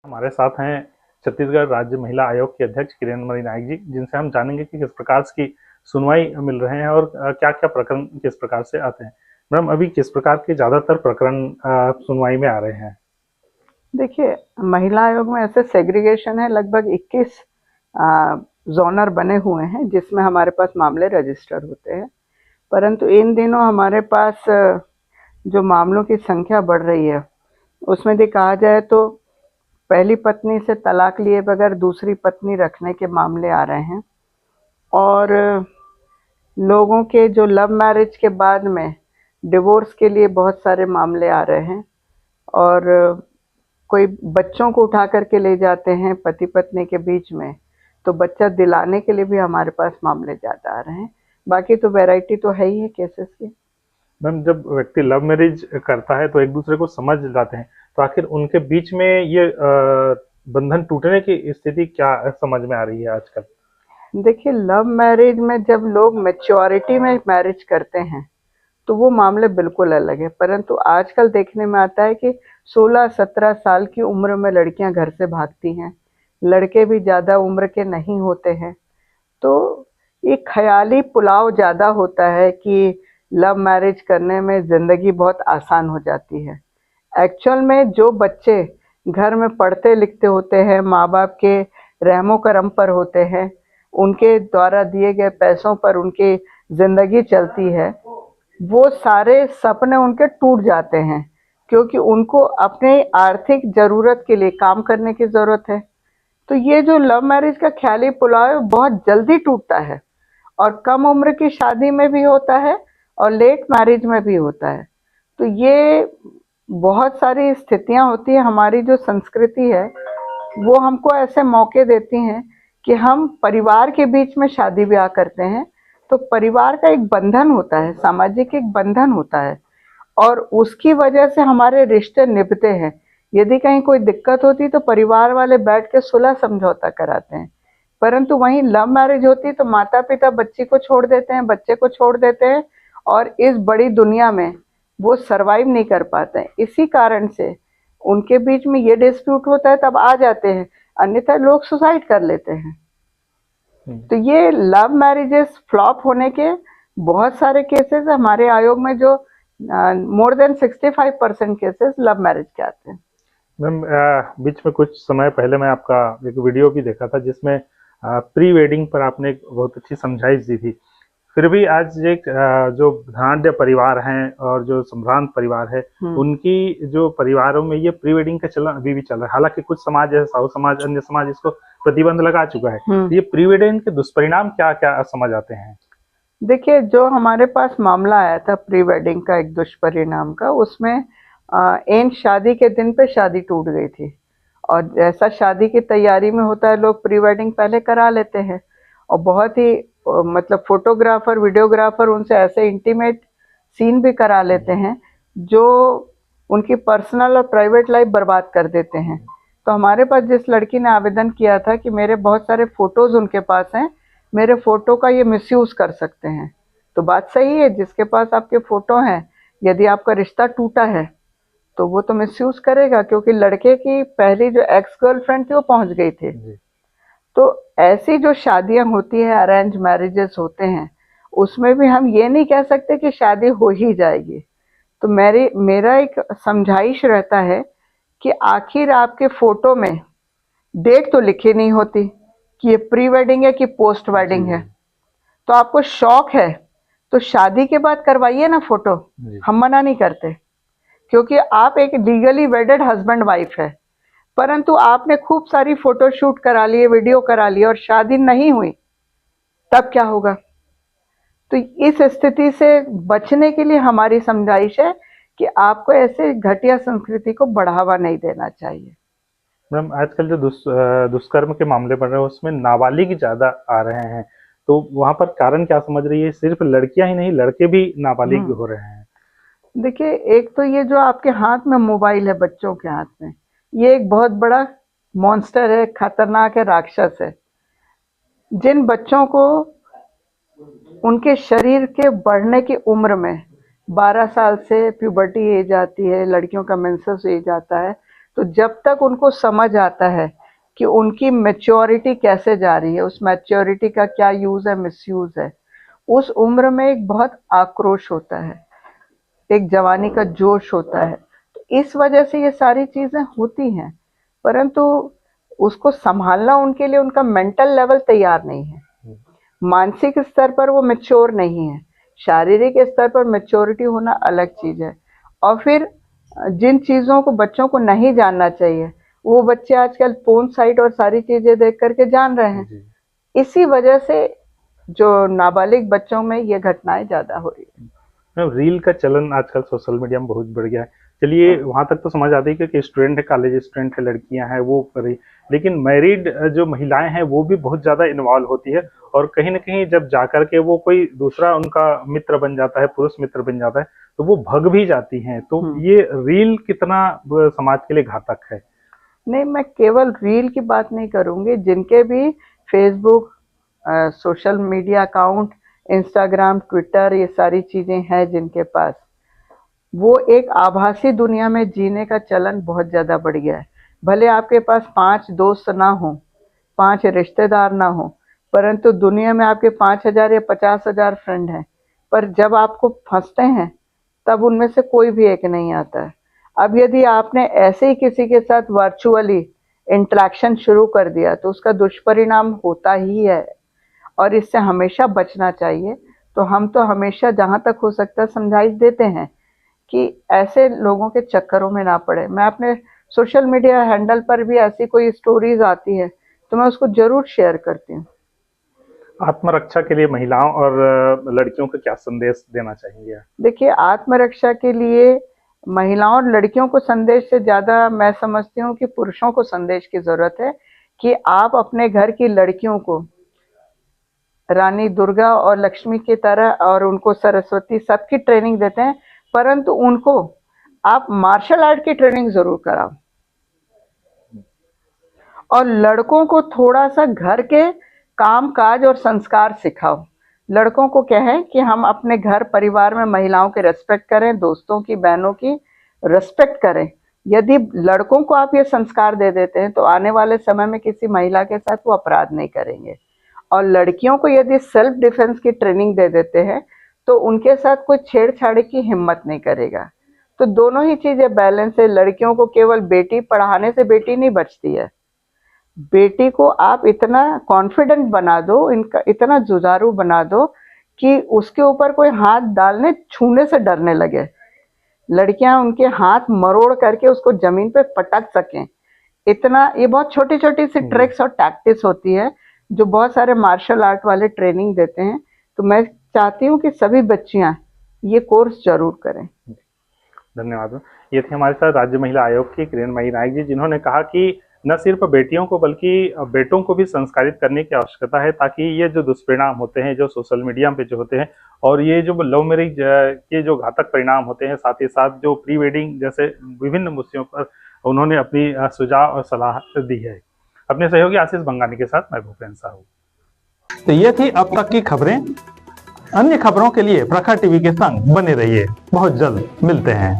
हमारे साथ हैं छत्तीसगढ़ राज्य महिला आयोग की अध्यक्ष किरणमयी नायक जी, जिनसे हम जानेंगे कि किस प्रकार की सुनवाई मिल रहे हैं और क्या-क्या प्रकरण किस प्रकार से आते हैं। मैडम, अभी किस प्रकार के ज़्यादातर प्रकरण सुनवाई में आ रहे हैं? देखिए, महिला आयोग में ऐसे सेग्रीगेशन है, लगभग 21 ज़ोनर बने हुए हैं जिसमें हमारे पास मामले रजिस्टर होते हैं। परंतु इन दिनों हमारे पास जो मामलों की संख्या बढ़ रही है, उसमें यदि कहा जाए तो पहली पत्नी से तलाक लिए बगैर दूसरी पत्नी रखने के मामले आ रहे हैं और लोगों के जो लव मैरिज के बाद में डिवोर्स के लिए बहुत सारे मामले आ रहे हैं और कोई बच्चों को उठा कर के ले जाते हैं पति पत्नी के बीच में, तो बच्चा दिलाने के लिए भी हमारे पास मामले ज़्यादा आ रहे हैं। बाकी तो वैरायटी तो है ही है केसेस की। मैम, जब व्यक्ति लव मैरिज करता है तो एक दूसरे को समझ जाते हैं, तो आखिर उनके बीच में ये बंधन टूटने की स्थिति क्या समझ में आ रही है आजकल? देखिए, लव मैरिज में जब लोग मैच्योरिटी में मैरिज करते हैं तो वो मामले बिल्कुल अलग है, परंतु आजकल देखने में आता है कि 16-17 साल की उम्र में लड़कियां घर से भागती हैं, लड़के भी ज़्यादा उम्र के नहीं होते हैं। तो एक ख़याली पुलाव ज़्यादा होता है कि लव मैरिज करने में ज़िंदगी बहुत आसान हो जाती है। एक्चुअल में जो बच्चे घर में पढ़ते लिखते होते हैं, माँ बाप के रहमो करम पर होते हैं, उनके द्वारा दिए गए पैसों पर उनकी ज़िंदगी चलती है, वो सारे सपने उनके टूट जाते हैं क्योंकि उनको अपने आर्थिक ज़रूरत के लिए काम करने की ज़रूरत है। तो ये जो लव मैरिज का ख़्याली पुलाव है बहुत जल्दी टूटता है और कम उम्र की शादी में भी होता है और लेट मैरिज में भी होता है। तो ये बहुत सारी स्थितियाँ होती हैं, हमारी जो संस्कृति है वो हमको ऐसे मौके देती हैं कि हम परिवार के बीच में शादी ब्याह करते हैं, तो परिवार का एक बंधन होता है, सामाजिक एक बंधन होता है और उसकी वजह से हमारे रिश्ते निभते हैं। यदि कहीं कोई दिक्कत होती तो परिवार वाले बैठ के सुलह समझौता कराते हैं, परंतु वहीं लव मैरिज होती तो माता पिता बच्ची को छोड़ देते हैं, बच्चे को छोड़ देते हैं और इस बड़ी दुनिया में वो सरवाइव नहीं कर पाते हैं। इसी कारण से उनके बीच में ये डिस्प्यूट होता है, तब आ जाते हैं, अन्यथा लोग सुसाइड कर लेते हैं। तो ये लव मैरिजेस फ्लॉप होने के बहुत सारे केसेस हमारे आयोग में, जो more than 65% cases love marriage के आते हैं। मैम, बीच में कुछ समय पहले मैं आपका एक वीडियो भी देखा था जिसमें प्री वेडिंग पर आपने एक बहुत अच्छी समझाइश दी थी। फिर भी आज एक जो धनाढ्य परिवार हैं और जो संभ्रांत परिवार है, उनकी जो परिवारों में ये प्री वेडिंग का चलन अभी भी चल रहा है। हालांकि कुछ समाज जैसे साहू समाज, अन्य समाज इसको प्रतिबंध लगा चुका है। तो ये प्री वेडिंग के दुष्परिणाम क्या क्या समझ आते हैं? देखिए, जो हमारे पास मामला आया था प्री वेडिंग का एक दुष्परिणाम का, उसमें एन शादी के दिन पे शादी टूट गई थी और जैसा शादी की तैयारी में होता है, लोग प्री वेडिंग पहले करा लेते हैं और बहुत ही मतलब फोटोग्राफर वीडियोग्राफर उनसे ऐसे इंटीमेट सीन भी करा लेते हैं जो उनकी पर्सनल और प्राइवेट लाइफ बर्बाद कर देते हैं। तो हमारे पास जिस लड़की ने आवेदन किया था कि मेरे बहुत सारे फ़ोटोज़ उनके पास हैं, मेरे फ़ोटो का ये मिसयूज़ कर सकते हैं, तो बात सही है, जिसके पास आपके फ़ोटो हैं, यदि आपका रिश्ता टूटा है तो वो तो मिसयूज़ करेगा, क्योंकि लड़के की पहली जो एक्स गर्लफ्रेंड थी वो पहुंच गई थी। तो ऐसी जो शादियां होती है, अरेंज मैरिजेस होते हैं, उसमें भी हम ये नहीं कह सकते कि शादी हो ही जाएगी। तो मेरा एक समझाइश रहता है कि आखिर आपके फ़ोटो में डेट तो लिखी नहीं होती कि ये प्री वेडिंग है कि पोस्ट वेडिंग है। तो आपको शौक है तो शादी के बाद करवाइए ना फ़ोटो, हम मना नहीं करते, क्योंकि आप एक लीगली वेडेड हस्बैंड वाइफ है, परंतु आपने खूब सारी फ़ोटो शूट करा लिए, वीडियो करा लिए और शादी नहीं हुई, तब क्या होगा? तो इस स्थिति से बचने के लिए हमारी समझाइश है कि आपको ऐसे घटिया संस्कृति को बढ़ावा नहीं देना चाहिए। मैम, आजकल जो दुष्कर्म के मामले बढ़ रहे हैं उसमें नाबालिग ज़्यादा आ रहे हैं, तो वहाँ पर कारण क्या समझ रही है? सिर्फ लड़कियां ही नहीं, लड़के भी नाबालिग हो रहे हैं। देखिए, एक तो ये जो आपके हाथ में मोबाइल है, बच्चों के हाथ में, ये एक बहुत बड़ा मॉन्स्टर है, खतरनाक है, राक्षस है। जिन बच्चों को उनके शरीर के बढ़ने की उम्र में 12 साल से प्यूबर्टी एज आती है, लड़कियों का मेंसेस एज आता है, तो जब तक उनको समझ आता है कि उनकी मैच्योरिटी कैसे जा रही है, उस मैच्योरिटी का क्या यूज़ है, मिसयूज़ है, उस उम्र में एक बहुत आक्रोश होता है, एक जवानी का जोश होता है। तो इस वजह से ये सारी चीज़ें होती हैं, परंतु उसको संभालना उनके लिए उनका मेंटल लेवल तैयार नहीं है। मानसिक स्तर पर वो मैच्योर नहीं है, शारीरिक स्तर पर मैच्योरिटी होना अलग चीज़ है। और फिर जिन चीज़ों को बच्चों को नहीं जानना चाहिए, वो बच्चे आजकल पोर्न साइट और सारी चीज़ें देख करके जान रहे हैं। इसी वजह से जो नाबालिग बच्चों में ये घटनाएं ज़्यादा हो रही है। रील का चलन आजकल सोशल मीडिया में बहुत बढ़ गया है। चलिए वहां तक तो समझ आती है कि स्टूडेंट है, कॉलेज स्टूडेंट है, लड़कियां हैं वो कर रही, लेकिन मैरिड जो महिलाएं हैं वो भी बहुत ज्यादा इन्वॉल्व होती है। और कहीं ना कहीं जब जाकर के वो कोई दूसरा उनका मित्र बन जाता है, पुरुष मित्र बन जाता है, तो वो भग भी जाती हैं। तो ये रील कितना समाज के लिए घातक है? नहीं, मैं केवल रील की बात नहीं करूंगी, जिनके भी Facebook, social media account, Instagram, Twitter, ये सारी चीज़ें हैं जिनके पास, वो एक आभासी दुनिया में जीने का चलन बहुत ज़्यादा बढ़ गया है। भले आपके पास 5 दोस्त ना हो, 5 रिश्तेदार ना हो, परंतु दुनिया में आपके 5,000 या 50,000 फ्रेंड हैं, पर जब आपको फंसते हैं तब उनमें से कोई भी एक नहीं आता है। अब यदि आपने ऐसे ही किसी के साथ वर्चुअली इंटरेक्शन शुरू कर दिया तो उसका दुष्परिणाम होता ही है, और इससे हमेशा बचना चाहिए। तो हम तो हमेशा जहाँ तक हो सकता है समझाइश देते हैं कि ऐसे लोगों के चक्करों में ना पड़े। मैं अपने सोशल मीडिया हैंडल पर भी ऐसी कोई स्टोरीज आती है तो मैं उसको जरूर शेयर करती हूँ। आत्मरक्षा के लिए महिलाओं और लड़कियों को क्या संदेश देना चाहेंगे? देखिए, आत्मरक्षा के लिए महिलाओं और लड़कियों को संदेश से ज़्यादा मैं समझती हूँ कि पुरुषों को संदेश की ज़रूरत है कि आप अपने घर की लड़कियों को रानी दुर्गा और लक्ष्मी की तरह, और उनको सरस्वती, सबकी ट्रेनिंग देते हैं, परंतु उनको आप मार्शल आर्ट की ट्रेनिंग ज़रूर कराओ। और लड़कों को थोड़ा सा घर के काम काज और संस्कार सिखाओ। लड़कों को क्या है कि हम अपने घर परिवार में महिलाओं के रेस्पेक्ट करें, दोस्तों की, बहनों की रेस्पेक्ट करें। यदि लड़कों को आप ये संस्कार दे देते हैं तो आने वाले समय में किसी महिला के साथ वो अपराध नहीं करेंगे। और लड़कियों को यदि सेल्फ डिफेंस की ट्रेनिंग दे देते हैं तो उनके साथ कोई छेड़छाड़ की हिम्मत नहीं करेगा। तो दोनों ही चीज़ें बैलेंस है। लड़कियों को केवल बेटी पढ़ाने से बेटी नहीं बचती है, बेटी को आप इतना कॉन्फिडेंट बना दो, इनका इतना जुझारू बना दो कि उसके ऊपर कोई हाथ डालने, छूने से डरने लगे। लड़कियां उनके हाथ मरोड़ करके उसको जमीन पे पटक सकें, इतना, ये बहुत छोटी छोटी सी ट्रिक्स और टैक्टिक्स होती है जो बहुत सारे मार्शल आर्ट वाले ट्रेनिंग देते हैं। तो मैं चाहती हूँ कि सभी बच्चियां ये कोर्स जरूर करें। धन्यवाद। ये थे हमारे साथ राज्य महिला आयोग की किरणमयी नायक जी, जिन्होंने कहा कि न सिर्फ बेटियों को बल्कि बेटों को भी संस्कारित करने की आवश्यकता है, ताकि ये जो दुष्परिणाम होते हैं जो सोशल मीडिया पे जो होते हैं, और ये जो लव मैरिज के जो घातक परिणाम होते हैं, साथ ही साथ जो प्री वेडिंग जैसे विभिन्न मुद्दों पर उन्होंने अपनी सुझाव और सलाह दी है। अपने सहयोगी आशीष बंगानी के साथ मैं भूपेन साहू। तो ये थी अब तक की खबरें। अन्य खबरों के लिए प्रखर टीवी के संग बने रहिए। बहुत जल्द मिलते हैं।